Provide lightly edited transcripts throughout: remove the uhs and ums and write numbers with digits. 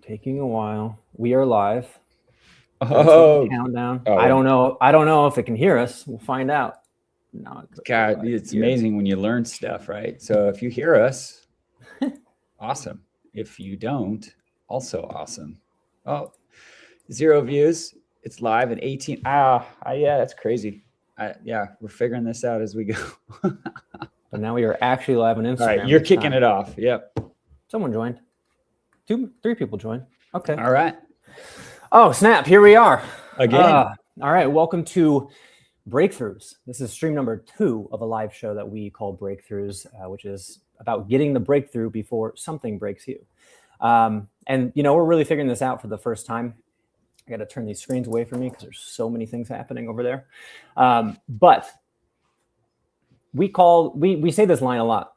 Taking a while. We are live. Oh, Countdown. oh, I don't know if it can hear us. We'll find out. No, God, it's amazing when you learn stuff, right? So if you hear us, awesome. If you don't, also awesome. Oh, 0 views. It's live at 18. Yeah, that's crazy. Yeah, we're figuring this out as we go. But now we are actually live on Instagram. All right, you're kicking it off. Yep. Someone joined. 3 people joined. Okay. All right. Oh, snap. Here we are. Again. All right. Welcome to Breakthroughs. This is stream number 2 of a live show that we call Breakthroughs, which is about getting the breakthrough before something breaks you. And, we're really figuring this out for the first time. I got to turn these screens away from me because there's so many things happening over there. But we say this line a lot,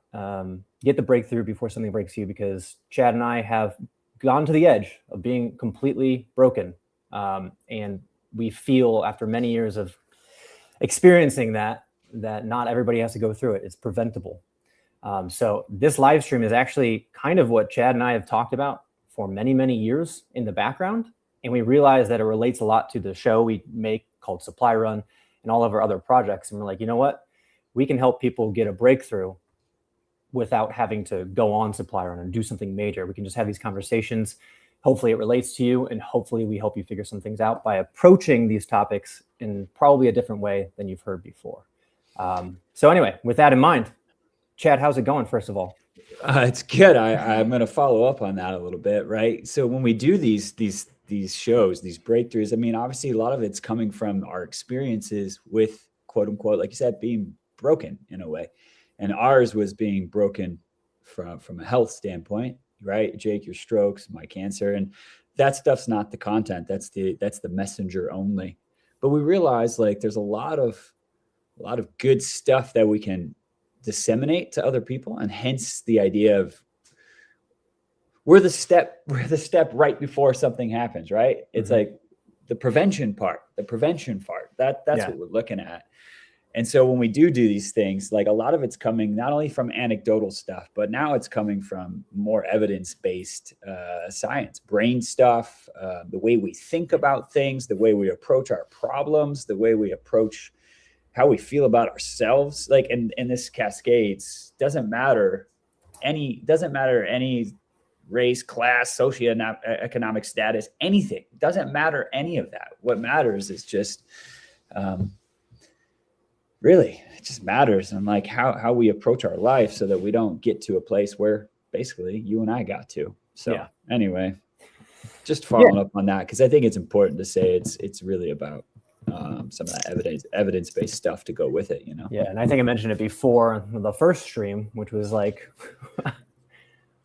get the breakthrough before something breaks you, because Chad and I have gone to the edge of being completely broken. And we feel, after many years of experiencing that not everybody has to go through it. It's preventable. So this live stream is actually kind of what Chad and I have talked about for many, many years in the background. And we realize that it relates a lot to the show we make called Supply Run and all of our other projects. And we're like, you know what? We can help people get a breakthrough without having to go on Supply Run and do something major. We can just have these conversations. Hopefully it relates to you, and hopefully we help you figure some things out by approaching these topics in probably a different way than you've heard before. So anyway, with that in mind, Chad, how's it going, first of all? It's good. I'm going to follow up on that a little bit, right? So when we do these shows, these breakthroughs, I mean, obviously a lot of it's coming from our experiences with, quote unquote, like you said, being broken in a way. And ours was being broken from a health standpoint, right? Jake, your strokes, my cancer, and that stuff's not the content. That's the messenger only. But we realize, like, there's a lot of good stuff that we can disseminate to other people, and hence the idea of we're the step right before something happens, right? It's like the prevention part. That's what we're looking at. And so when we do these things, like, a lot of it's coming not only from anecdotal stuff, but now it's coming from more evidence-based science, brain stuff, the way we think about things, the way we approach our problems, the way we approach how we feel about ourselves. Like, and this cascades, doesn't matter any race, class, socioeconomic status, anything. It doesn't matter any of that. What matters is just really, it just matters. And like how we approach our life so that we don't get to a place where basically you and I got to. So anyway, just following up on that, because I think it's important to say it's really about some of that evidence-based stuff to go with it, Yeah. And I think I mentioned it before in the first stream, which was like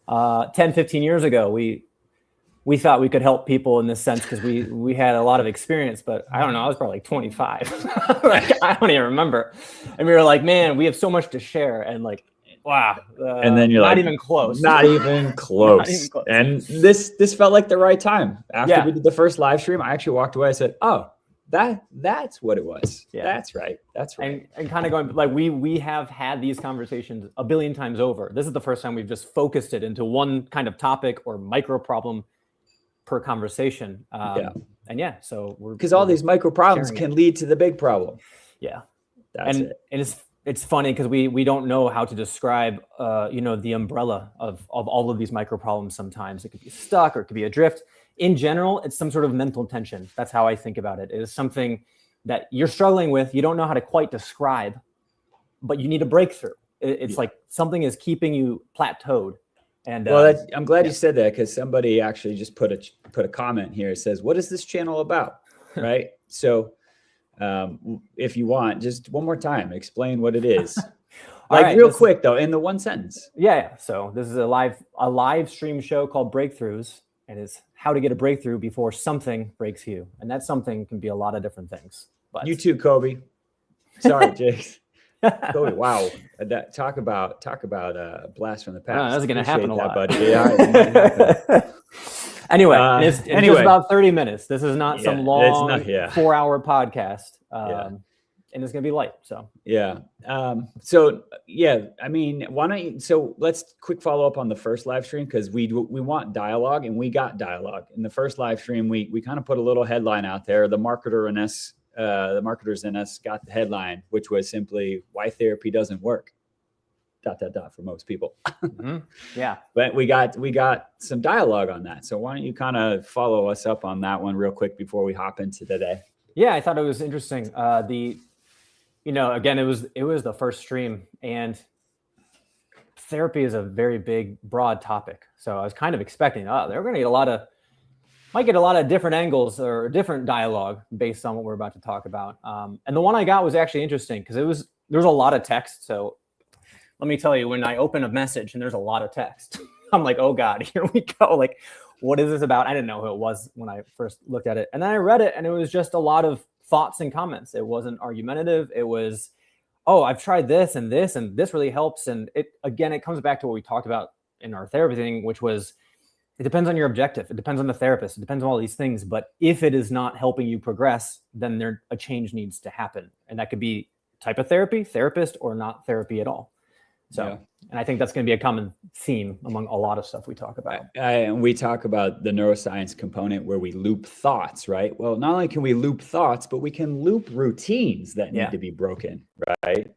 10, 15 years ago. We thought we could help people in this sense because we had a lot of experience, but I don't know, I was probably like 25. Like, I don't even remember. And we were like, man, we have so much to share. And like, wow. And then you're not like, even close. Not even close. Not even close. And this felt like the right time. After we did the first live stream, I actually walked away. I said, oh, that's what it was. Yeah. That's right. And kind of going, like, we have had these conversations a billion times over. This is the first time we've just focused it into one kind of topic or micro problem per conversation. So because all these micro problems can lead to the big problem. Yeah. And it's funny because we don't know how to describe the umbrella of all of these micro problems. Sometimes it could be stuck or it could be adrift. In general, it's some sort of mental tension. That's how I think about it. It is something that you're struggling with, you don't know how to quite describe, but you need a breakthrough. It's like something is keeping you plateaued. And I'm glad you said that, because somebody actually just put a comment here. It says, what is this channel about? Right. So if you want, just one more time, explain what it is. Like, real quick though, in the one sentence. Yeah. So this is a live stream show called Breakthroughs, and it's how to get a breakthrough before something breaks you. And that something can be a lot of different things. But you too, Kobe. Sorry, Jake. Kobe, wow. Talk about a blast from the past. That's going to happen a lot, buddy. Yeah. Anyway, it's just about 30 minutes. This is not some long 4-hour podcast. and it's going to be light. So yeah. So yeah, I mean, why don't you, so let's quick follow up on the first live stream, because we want dialogue, and we got dialogue. In the first live stream, we kind of put a little headline out there. The marketers in us got the headline, which was simply why therapy doesn't work. ... for most people. mm-hmm. Yeah. But we got some dialogue on that. So why don't you kind of follow us up on that one real quick before we hop into today? Yeah, I thought it was interesting. Again, it was the first stream, and therapy is a very big, broad topic. So I was kind of expecting, they're going to get might get a lot of different angles or different dialogue based on what we're about to talk about. And the one I got was actually interesting because there was a lot of text. So let me tell you, when I open a message and there's a lot of text, I'm like, oh God, here we go. Like, what is this about? I didn't know who it was when I first looked at it. And then I read it, and it was just a lot of thoughts and comments. It wasn't argumentative. It was, oh, I've tried this, and this really helps. And it comes back to what we talked about in our therapy thing, which was, it depends on your objective. It depends on the therapist. It depends on all these things. But if it is not helping you progress, then a change needs to happen. And that could be type of therapy, therapist, or not therapy at all. So, yeah. And I think that's going to be a common theme among a lot of stuff we talk about. And we talk about the neuroscience component where we loop thoughts, right? Well, not only can we loop thoughts, but we can loop routines that need to be broken, right?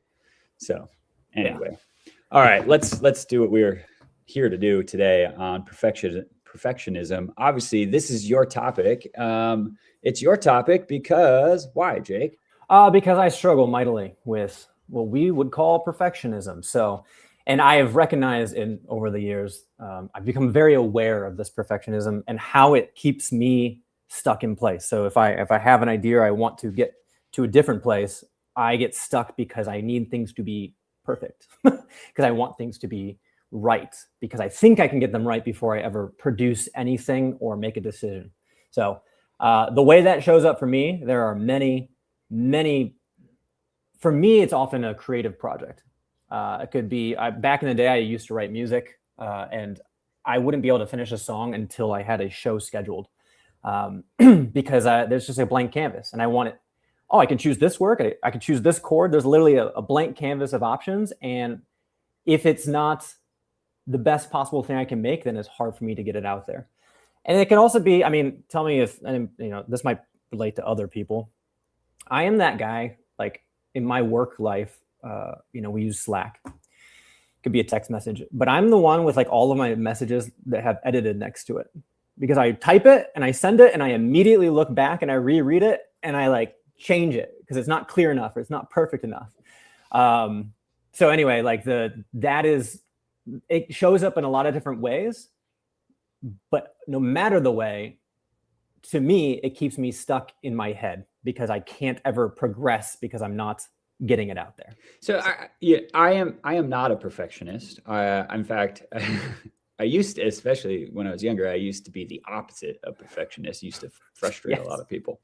So anyway, all right, let's do what we're here to do today on perfectionism. Obviously, this is your topic. It's your topic because why, Jake? Because I struggle mightily with what we would call perfectionism. So, and I have recognized over the years, I've become very aware of this perfectionism and how it keeps me stuck in place. So if I have an idea, I want to get to a different place, I get stuck because I need things to be perfect, because I want things to be right, because I think I can get them right before I ever produce anything or make a decision. So the way that shows up for me, there are many. For me, it's often a creative project. It could be, back in the day, I used to write music, and I wouldn't be able to finish a song until I had a show scheduled, because there's just a blank canvas, and I want it. Oh, I can choose this work. I can choose this chord. There's literally a blank canvas of options, and if it's not the best possible thing I can make, then it's hard for me to get it out there. And it can also be, I mean, tell me if, this might relate to other people. I am that guy, like, in my work life, we use Slack. It could be a text message, but I'm the one with like all of my messages that have edited next to it, because I type it and I send it and I immediately look back and I reread it and I like change it because it's not clear enough or it's not perfect enough. So anyway, like it shows up in a lot of different ways, but no matter the way, to me, it keeps me stuck in my head because I can't ever progress because I'm not getting it out there. So I am not a perfectionist. In fact, I used to, especially when I was younger, I used to be the opposite of perfectionist. Used to frustrate a lot of people.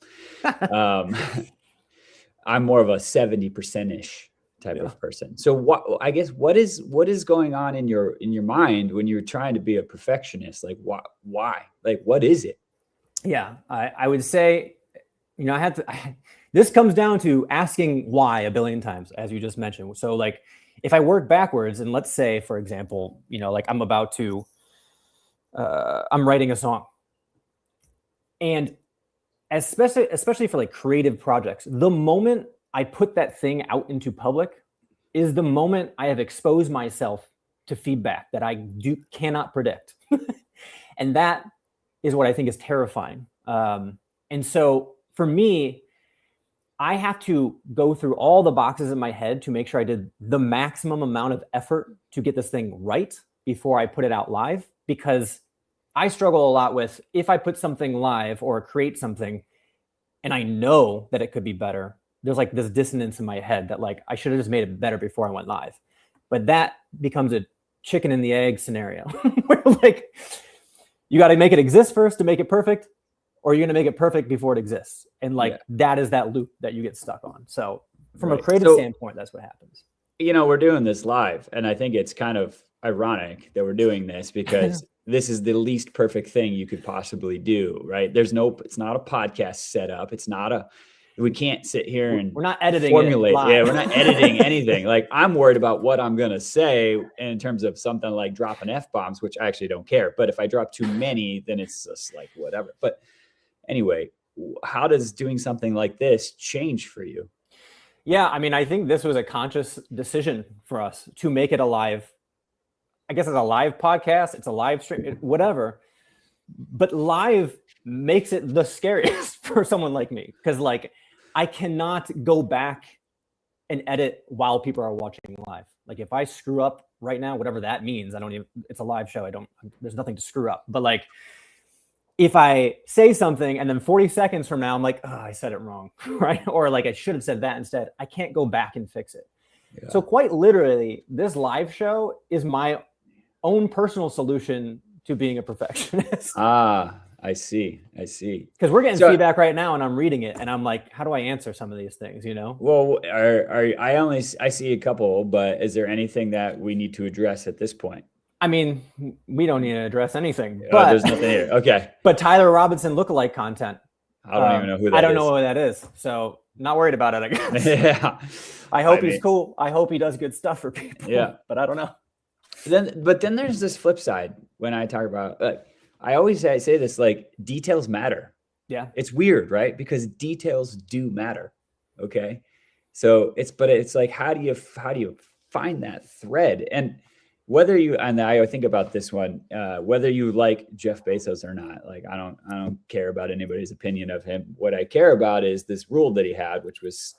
I'm more of a 70%-ish type of person. So what is going on in your mind when you're trying to be a perfectionist? Like why? Like what is it? Yeah, I would say, this comes down to asking why a billion times, as you just mentioned. So like, if I work backwards and let's say, for example, like I'm writing a song, and especially for like creative projects, the moment I put that thing out into public is the moment I have exposed myself to feedback that I cannot predict. And that is what I think is terrifying. And so for me, I have to go through all the boxes in my head to make sure I did the maximum amount of effort to get this thing right before I put it out live, because I struggle a lot with, if I put something live or create something and I know that it could be better, there's like this dissonance in my head that like, I should have just made it better before I went live. But that becomes a chicken and the egg scenario where like, you got to make it exist first to make it perfect, or you're going to make it perfect before it exists. And like, that is that loop that you get stuck on. So from a creative standpoint, that's what happens. We're doing this live, and I think it's kind of ironic that we're doing this because this is the least perfect thing you could possibly do, right? It's not a podcast setup. It's not We can't sit here and we're not editing formulate. it live. Yeah, we're not editing anything. Like, I'm worried about what I'm going to say in terms of something like dropping F-bombs, which I actually don't care. But if I drop too many, then it's just like whatever. But anyway, how does doing something like this change for you? Yeah, I mean, I think this was a conscious decision for us to make it a live, I guess it's a live podcast, it's a live stream, whatever. But live makes it the scariest for someone like me, because like I cannot go back and edit while people are watching live. Like if I screw up right now, whatever that means, I don't even, it's a live show. There's nothing to screw up. But like if I say something and then 40 seconds from now, I'm like, oh, I said it wrong, right? Or like I should have said that instead. I can't go back and fix it. Yeah. So quite literally, this live show is my own personal solution to being a perfectionist. I see. Because we're getting feedback right now and I'm reading it and I'm like, how do I answer some of these things, you know? Well, I see a couple, but is there anything that we need to address at this point? I mean, we don't need to address anything. But there's nothing here. Okay. But Tyler Robinson lookalike content. I don't even know who that is. I don't know who that is. So not worried about it, I guess. Yeah. I hope he's cool. I hope he does good stuff for people. Yeah. But I don't know. But then there's this flip side when I talk about, I always say this, like, details matter. Yeah. It's weird, right? Because details do matter. Okay. So it's like, how do you find that thread? And whether you, and I think about this one, whether you like Jeff Bezos or not, like, I don't care about anybody's opinion of him. What I care about is this rule that he had, which was,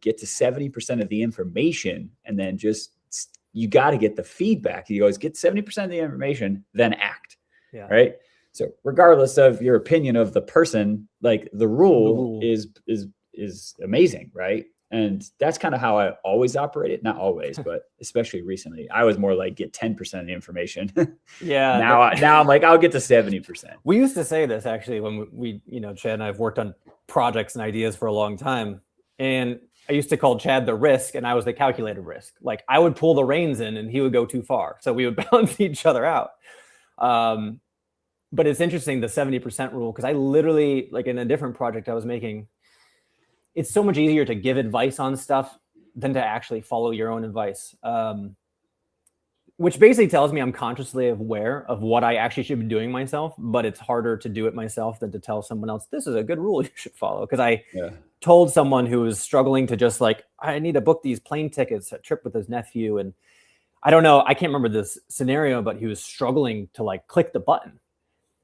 get to 70% of the information and then just, you got to get the feedback. He goes, get 70% of the information, then act. Yeah. Right. So regardless of your opinion of the person, like the rule is amazing. Right. And that's kind of how I always operated. Not always, but especially recently, I was more like get 10% of the information. Yeah. Now I'm like, I'll get to 70%. We used to say this actually when we Chad and I have worked on projects and ideas for a long time. And I used to call Chad the risk and I was the calculated risk. Like I would pull the reins in and he would go too far. So we would balance each other out. But it's interesting, the 70% rule, because I literally, like in a different project I was making, it's so much easier to give advice on stuff than to actually follow your own advice. Which basically tells me I'm consciously aware of what I actually should be doing myself, but it's harder to do it myself than to tell someone else, this is a good rule you should follow. Because I told someone who was struggling to just like, I need to book these plane tickets, a trip with his nephew. And I don't know, I can't remember this scenario, but he was struggling to like click the button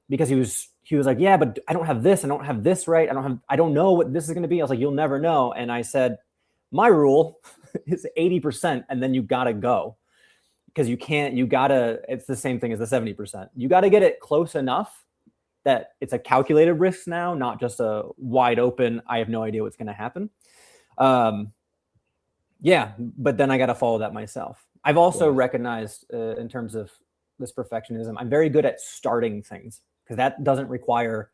because he was like, yeah, but I don't have this. I don't have this right. I don't know what this is going to be. I was like, you'll never know. And I said, my rule is 80% and then you got to go. Because it's the same thing as the 70%. You got to get it close enough that it's a calculated risk now, not just a wide open, I have no idea what's going to happen. Yeah, but then I got to follow that myself. I've also recognized in terms of this perfectionism, I'm very good at starting things because that doesn't require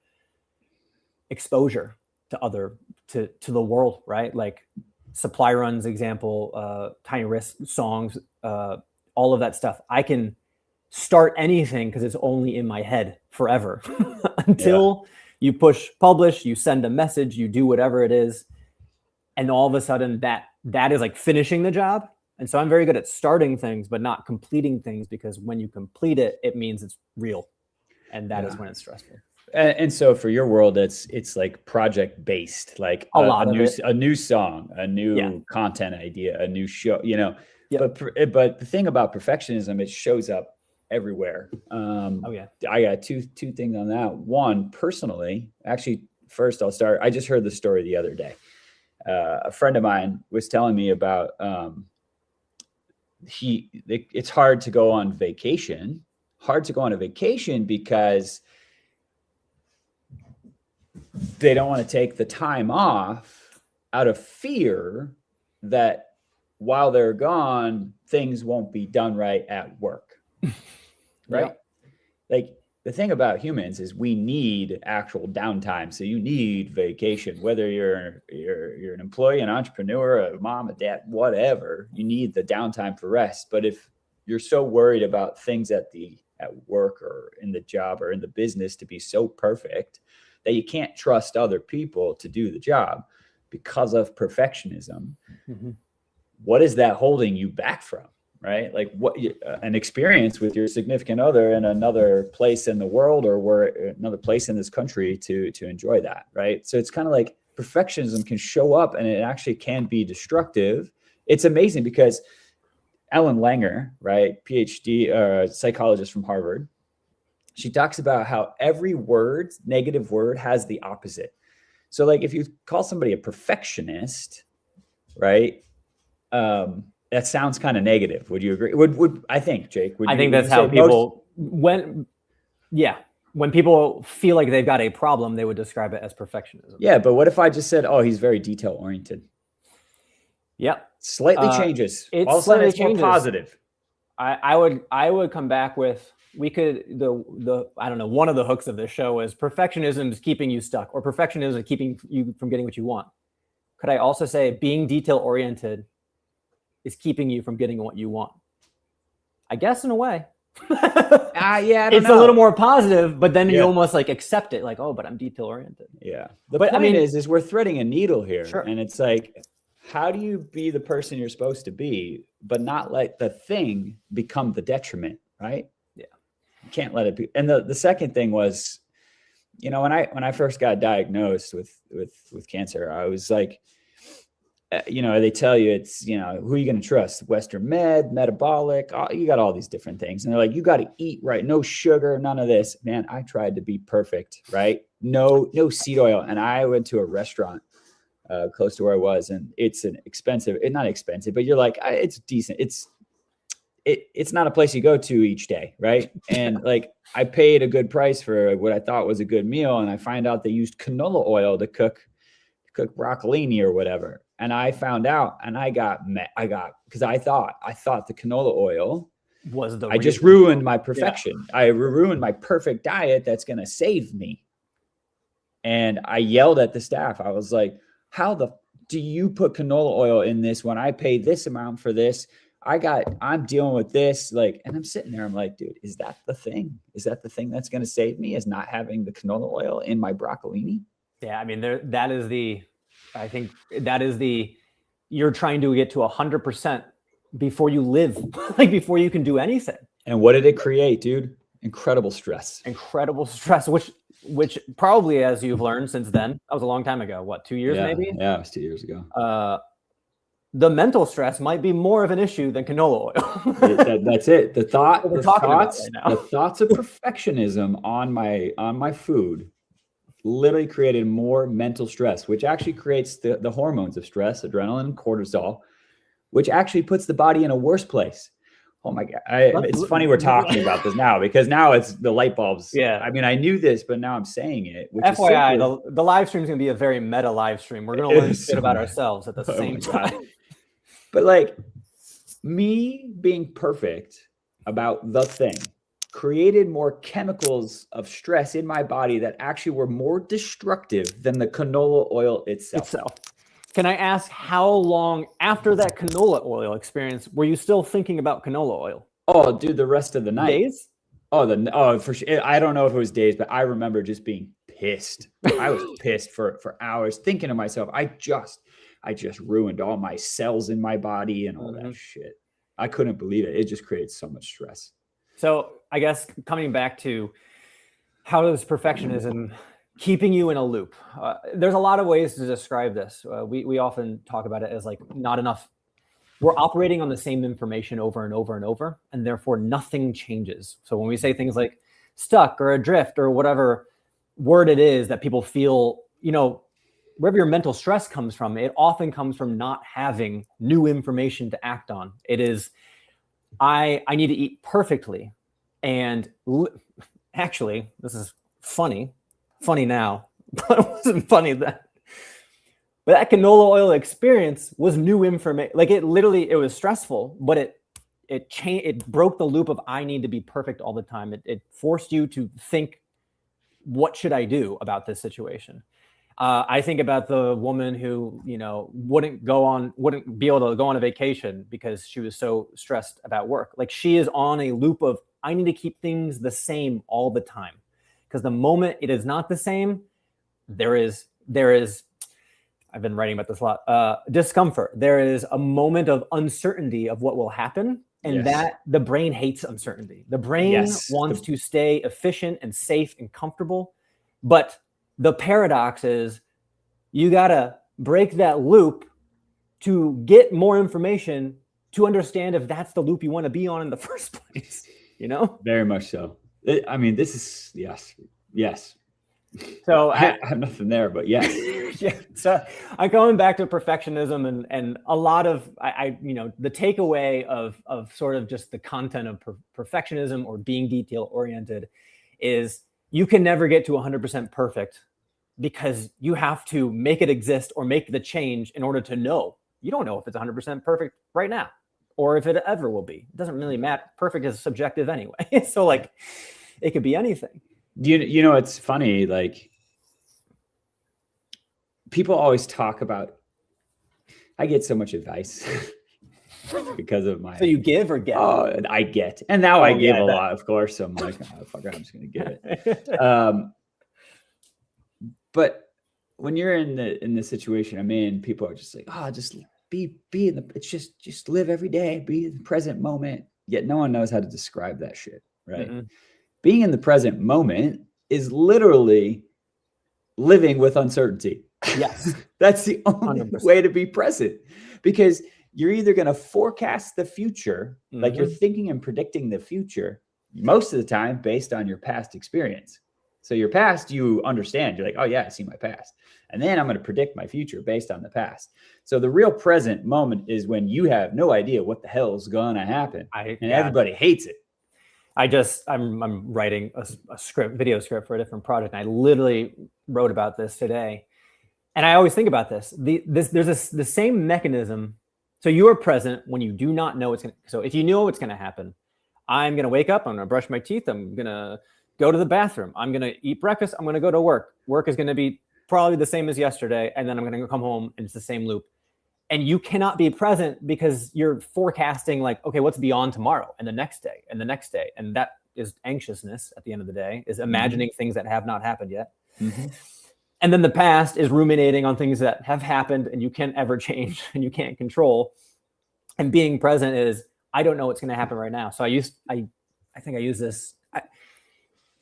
exposure to the world, right? Like supply runs example, tiny risk songs, all of that stuff. I can start anything because it's only in my head forever until you push publish, you send a message, you do whatever it is. And all of a sudden that is like finishing the job. And so I'm very good at starting things, but not completing things, because when you complete it, it means it's real. And that is when it's stressful. And so for your world, it's like project based, like a new song, a new content idea, a new show, But the thing about perfectionism, it shows up everywhere. I got two things on that. One, personally, actually, first I'll start. I just heard the story the other day. A friend of mine was telling me about it's hard to go on vacation. Hard to go on a vacation because they don't want to take the time off out of fear that while they're gone, things won't be done right at work. Right? Like the thing about humans is we need actual downtime. So you need vacation, whether you're an employee, an entrepreneur, a mom, a dad, whatever, you need the downtime for rest. But if you're so worried about things at work or in the job or in the business to be so perfect that you can't trust other people to do the job, because of perfectionism, Mm-hmm. what is that holding you back from? Right? Like what an experience with your significant other in another place in the world or where another place in this country to enjoy that. Right. So it's kind of like perfectionism can show up and it actually can be destructive. It's amazing because Ellen Langer, right, PhD psychologist from Harvard, she talks about how every word, negative word, has the opposite. So like if you call somebody a perfectionist, right, that sounds kind of negative. Would you agree? Would I think, Jake? I think that's how people when people feel like they've got a problem, they would describe it as perfectionism. Yeah, but what if I just said, "Oh, he's very detail oriented"? Yep, slightly changes. It all of a sudden, it's more positive. I would come back with we could the I don't know, one of the hooks of this show is perfectionism is keeping you stuck, or perfectionism is keeping you from getting what you want. Could I also say being detail oriented is keeping you from getting what you want? I guess in a way. Yeah, it's a little more positive, but then you almost like accept it, like, oh, but I'm detail oriented. Yeah. The point is we're threading a needle here. Sure. And it's like, how do you be the person you're supposed to be, but not let the thing become the detriment, right? Yeah. You can't let it be. And the second thing was, when I first got diagnosed with cancer, I was like, they tell you it's, who are you going to trust? Western med, metabolic, you got all these different things. And they're like, you got to eat right. No sugar, none of this. Man, I tried to be perfect, right? No seed oil. And I went to a restaurant close to where I was, and it's not expensive, but you're like, it's decent. It's not a place you go to each day, right? And like, I paid a good price for what I thought was a good meal, and I find out they used canola oil to cook broccolini or whatever. And I found out, and I got because I thought the canola oil was the I just ruined my perfection. Yeah. I ruined my perfect diet that's going to save me. And I yelled at the staff. I was like, how do you put canola oil in this when I pay this amount for this? I'm dealing with this, like, and I'm sitting there. I'm like, dude, is that the thing? Is that the thing that's going to save me, is not having the canola oil in my broccolini? Yeah. I mean, you're trying to get to 100% before you live, like before you can do anything. And what did it create, dude? Incredible stress, which probably, as you've learned since then, that was a long time ago. What, 2 years maybe? Yeah, it was 2 years ago. The mental stress might be more of an issue than canola oil. That's it. The thoughts of perfectionism on my food literally created more mental stress, which actually creates the hormones of stress, adrenaline and cortisol, which actually puts the body in a worse place. Oh my God. It's funny we're talking about this now, because now it's the light bulbs. Yeah. I mean, I knew this, but now I'm saying it. Which FYI, the live stream is going to be a very meta live stream. We're going to learn shit about ourselves at the same time. But like, me being perfect about the thing created more chemicals of stress in my body that actually were more destructive than the canola oil itself. Can I ask, how long after that canola oil experience were you still thinking about canola oil? Oh, dude, the rest of the night. Days? Oh, for sure. I don't know if it was days, but I remember just being pissed. I was pissed for hours, thinking to myself, I just ruined all my cells in my body and all that shit. I couldn't believe it. It just creates so much stress. So I guess coming back to how does perfectionism keeping you in a loop? There's a lot of ways to describe this. We often talk about it as like not enough. We're operating on the same information over and over and over, and therefore nothing changes. So when we say things like stuck or adrift or whatever word it is that people feel, wherever your mental stress comes from, it often comes from not having new information to act on. It is, I need to eat perfectly. And actually, this is funny now, but it wasn't funny then. But that canola oil experience was new information. Like it was stressful, but it broke the loop of I need to be perfect all the time. It forced you to think, what should I do about this situation? I think about the woman who, wouldn't be able to go on a vacation because she was so stressed about work. Like she is on a loop of, I need to keep things the same all the time. Because the moment it is not the same, there is I've been writing about this a lot. Discomfort. There is a moment of uncertainty of what will happen, and that the brain hates uncertainty. The brain wants to stay efficient and safe and comfortable. But the paradox is you got to break that loop to get more information to understand if that's the loop you want to be on in the first place, you know? Very much so. I mean, this is, yes. So I have nothing there, but yes. Yeah. So I'm going back to perfectionism and a lot of, the takeaway of sort of just the content of perfectionism or being detail oriented is you can never get to 100% perfect because you have to make it exist or make the change in order to know. You don't know if it's 100% perfect right now or if it ever will be. It doesn't really matter. Perfect is subjective anyway. So like it could be anything. You know, it's funny, like people always talk about, I get so much advice because of my. So you give or get? Oh, I get. And now I give a lot, of course. So I'm like, oh, fuck it, I'm just going to give it. But when you're in the situation I'm in, people are just like, just be in the, it's just live every day, be in the present moment. Yet no one knows how to describe that shit, right? Mm-hmm. Being in the present moment is literally living with uncertainty. Yes. That's the only 100%. Way to be present, because you're either going to forecast the future, mm-hmm. like you're thinking and predicting the future most of the time based on your past experience. So your past, you understand, you're like, oh yeah, I see my past. And then I'm going to predict my future based on the past. So the real present moment is when you have no idea what the hell's going to happen. Everybody hates it. I'm writing a video script for a different project. And I literally wrote about this today. And I always think about this. There's the same mechanism. So you are present when you do not know what's going to. So if you know what's going to happen, I'm going to wake up, I'm going to brush my teeth, I'm going to go to the bathroom, I'm going to eat breakfast, I'm going to go to work. Work is going to be probably the same as yesterday. And then I'm going to come home and it's the same loop. And you cannot be present because you're forecasting like, okay, what's beyond tomorrow and the next day and the next day. And that is anxiousness at the end of the day, is imagining mm-hmm. things that have not happened yet. Mm-hmm. And then the past is ruminating on things that have happened and you can't ever change and you can't control. And being present is, I don't know what's going to happen right now. So I think I use this.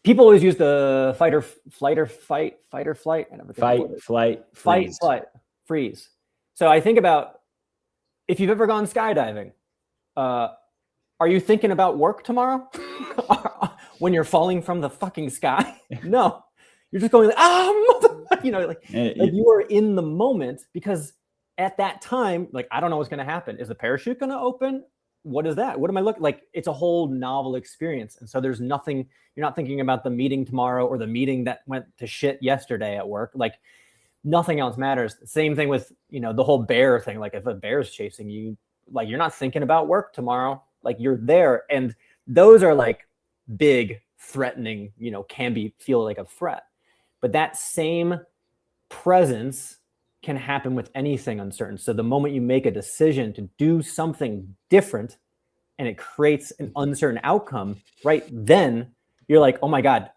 People always use the fight or flight. I never think fight, flight, freeze. So I think about if you've ever gone skydiving, are you thinking about work tomorrow when you're falling from the fucking sky? No, you're just going like, like you are in the moment, because at that time, like, I don't know what's going to happen. Is the parachute going to open? What is that? What am I looking like? It's a whole novel experience. And so there's nothing, you're not thinking about the meeting tomorrow or the meeting that went to shit yesterday at work. Like nothing else matters. Same thing with, the whole bear thing. Like if a bear is chasing you, like you're not thinking about work tomorrow, like you're there. And those are like big, threatening, feel like a threat. But that same presence can happen with anything uncertain. So the moment you make a decision to do something different and it creates an uncertain outcome, right then you're like, oh my God,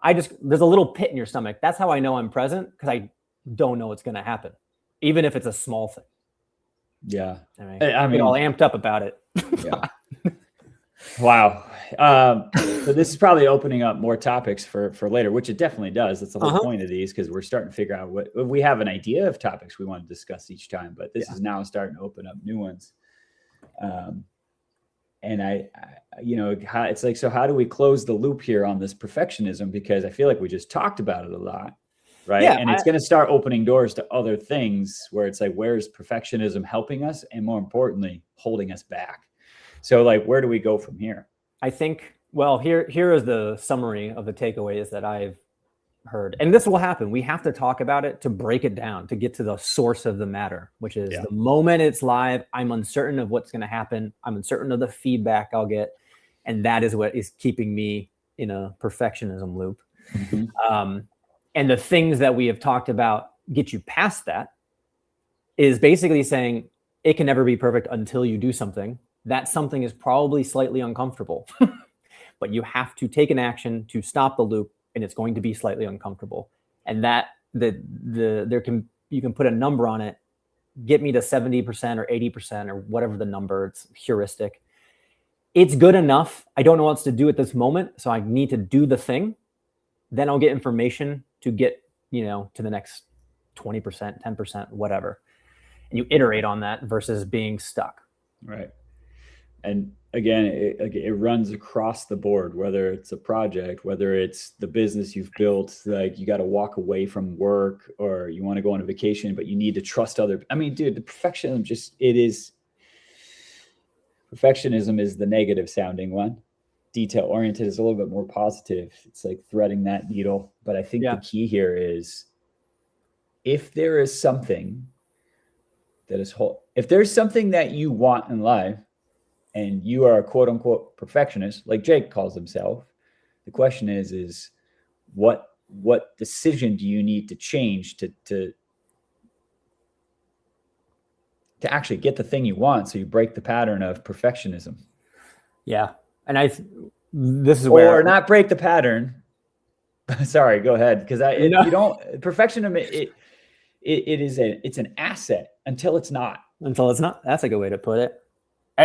there's a little pit in your stomach. That's how I know I'm present, because I don't know what's going to happen, even if it's a small thing. Yeah. I mean, all amped up about it. Yeah. Wow. So this is probably opening up more topics for later, which it definitely does. That's the whole point of these, because we're starting to figure out what we have an idea of topics we want to discuss each time, but this is now starting to open up new ones. And it's like, so how do we close the loop here on this perfectionism? Because I feel like we just talked about it a lot, right? Yeah, and it's going to start opening doors to other things where it's like, where is perfectionism helping us? And more importantly, holding us back. So like, where do we go from here? I think, well, here is the summary of the takeaways that I've heard. And this will happen. We have to talk about it to break it down, to get to the source of the matter, which is the moment it's live, I'm uncertain of what's going to happen. I'm uncertain of the feedback I'll get. And that is what is keeping me in a perfectionism loop. Mm-hmm. And the things that we have talked about get you past that is basically saying it can never be perfect until you do something. That something is probably slightly uncomfortable, but you have to take an action to stop the loop, and it's going to be slightly uncomfortable. And that there can you can put a number on it, get me to 70% or 80% or whatever the number, it's heuristic. It's good enough. I don't know what else to do at this moment, so I need to do the thing. Then I'll get information to get, to the next 20%, 10%, whatever. And you iterate on that versus being stuck. Right. And again, it runs across the board, whether it's a project, whether it's the business you've built, like you got to walk away from work or you want to go on a vacation, but you need to trust other. I mean, dude, the perfectionism perfectionism is the negative sounding one. Detail oriented is a little bit more positive. It's like threading that needle. But I think the key here is if there is something that is if there's something that you want in life, and you are a quote unquote perfectionist, like Jake calls himself, the question is what decision do you need to change to actually get the thing you want, so you break the pattern of perfectionism? Yeah. And this is where, or not break the pattern. Sorry, go ahead. Because you don't perfectionism. It's an asset until it's not. Until it's not. That's a good way to put it.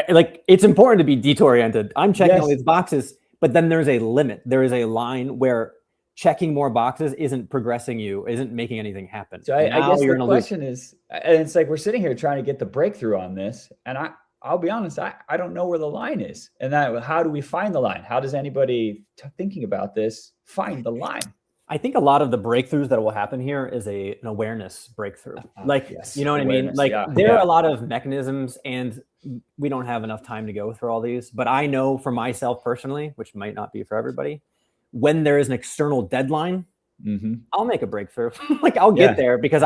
Like, it's important to be detail oriented. I'm checking all these boxes, but then there's a limit. There is a line where checking more boxes isn't progressing you, isn't making anything happen. So I guess the question is, and it's like we're sitting here trying to get the breakthrough on this, and I'll be honest, I don't know where the line is. And how do we find the line? How does anybody thinking about this find the line? I think a lot of the breakthroughs that will happen here is an awareness breakthrough. You know what I mean? Like, there are a lot of mechanisms, and we don't have enough time to go through all these. But I know for myself personally, which might not be for everybody, when there is an external deadline, I'll make a breakthrough. Like, I'll get there because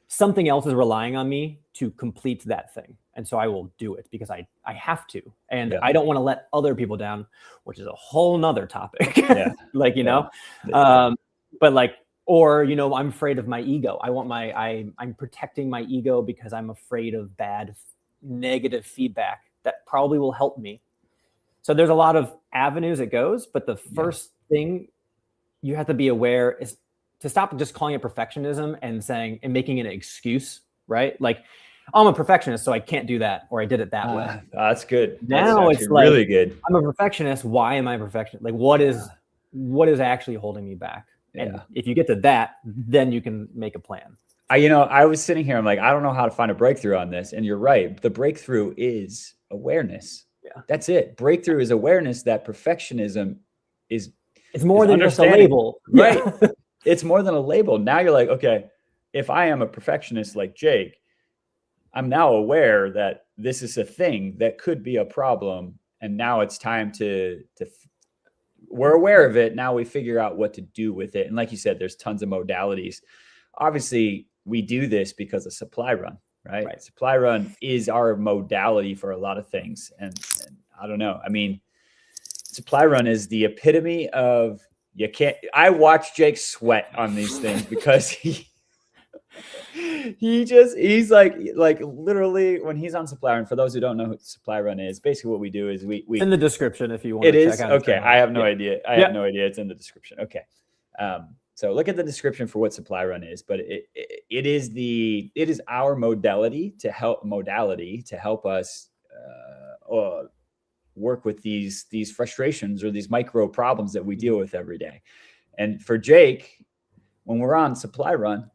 something else is relying on me to complete that thing. And so I will do it because I have to. And I don't want to let other people down, which is a whole nother topic. But like, or, I'm afraid of my ego. I'm protecting my ego because I'm afraid of bad, negative feedback that probably will help me. So there's a lot of avenues it goes, but the first thing you have to be aware is to stop just calling it perfectionism and making it an excuse, right? Like, I'm a perfectionist, so I can't do that, or I did it that way. That's good. Now it's like, really good. I'm a perfectionist. Why am I a perfectionist? Like, what is actually holding me back? And if you get to that, then you can make a plan. I was sitting here, I'm like, I don't know how to find a breakthrough on this. And you're right. The breakthrough is awareness. Yeah. That's it. Breakthrough is awareness that perfectionism it's more than just a label. Right. Yeah. It's more than a label. Now you're like, okay, if I am a perfectionist like Jake, I'm now aware that this is a thing that could be a problem. And now it's time we're aware of it. Now we figure out what to do with it. And like you said, there's tons of modalities. Obviously, we do this because of Supply Run, right? Supply Run is our modality for a lot of things. And I don't know. I mean, Supply Run is the epitome of I watch Jake sweat on these things because he's like literally when he's on Supply Run. For those who don't know what Supply Run is, basically what we do is we in the description if you want to check out. Okay, I have no idea. I have no idea. It's in the description. Okay, so look at the description for what Supply Run is. But it is our modality to help us work with these frustrations or these micro problems that we deal with every day. And for Jake, when we're on Supply Run,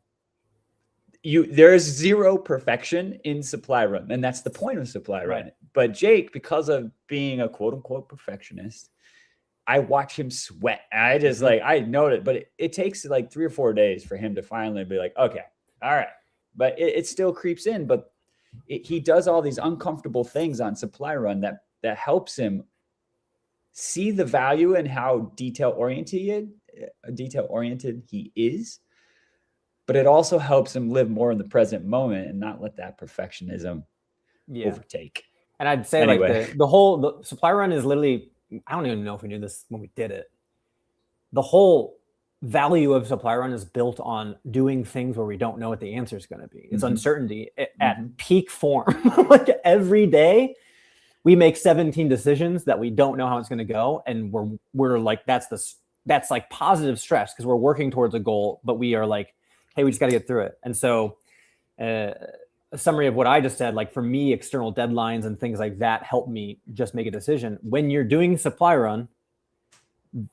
there's zero perfection in Supply Run, and that's the point of Supply Run. But Jake, because of being a quote unquote perfectionist, I watch him sweat. I just I know it, but it takes like 3 or 4 days for him to finally be like, okay, all right. But it still creeps in. But he does all these uncomfortable things on Supply Run that helps him see the value in how detail oriented he is. But it also helps him live more in the present moment and not let that perfectionism overtake. And I'd say like the Supply Run is literally, I don't even know if we knew this when we did it. The whole value of Supply Run is built on doing things where we don't know what the answer is going to be. It's uncertainty at peak form. Like every day we make 17 decisions that we don't know how it's going to go. And we're like, that's like positive stress because we're working towards a goal, but we are like hey, we just got to get through it. And so a summary of what I just said, like for me, external deadlines and things like that help me just make a decision. When you're doing supply run,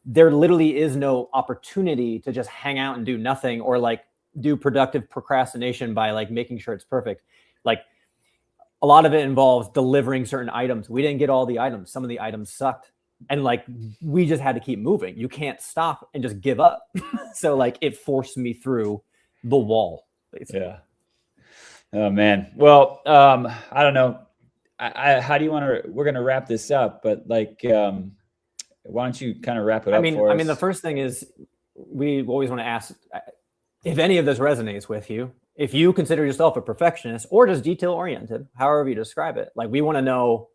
there literally is no opportunity to just hang out and do nothing, or like do productive procrastination by like making sure it's perfect. Like a lot of it involves delivering certain items. We didn't get all the items. Some of the items sucked. And like, we just had to keep moving. You can't stop and just give up. So like, it forced me through the wall, basically. Yeah. Oh man. Well, I don't know. How do you want to, we're going to wrap this up, but like, why don't you kind of wrap it up for us? I mean, the first thing is we always want to ask if any of this resonates with you. If you consider yourself a perfectionist or just detail oriented, however you describe it, like we want to know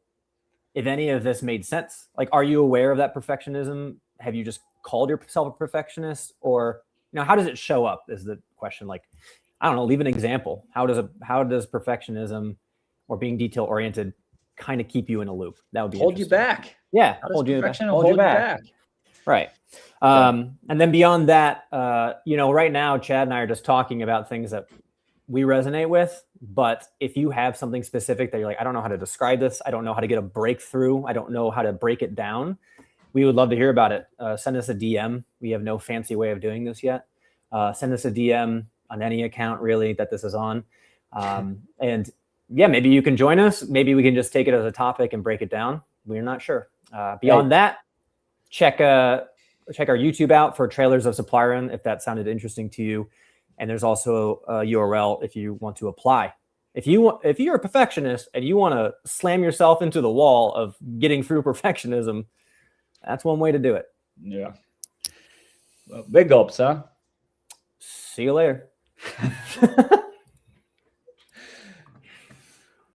if any of this made sense. Like, are you aware of that perfectionism? Have you just called yourself a perfectionist, or how does it show up is the question. Like, I don't know, leave an example. How does perfectionism or being detail oriented kind of keep you in a loop? That would be hold you back. Yeah, hold you back. Right. And then beyond that, right now, Chad and I are just talking about things that we resonate with. But if you have something specific that you're like, I don't know how to describe this, I don't know how to get a breakthrough, I don't know how to break it down, we would love to hear about it. Send us a DM. We have no fancy way of doing this yet. Send us a DM on any account really that this is on. And yeah, maybe you can join us. Maybe we can just take it as a topic and break it down. We're not sure. Beyond that, check our YouTube out for trailers of Supply Run if that sounded interesting to you. And there's also a URL if you want to apply. If you're a perfectionist and you want to slam yourself into the wall of getting through perfectionism, that's one way to do it. Yeah. Well, big gulps, huh? See you later.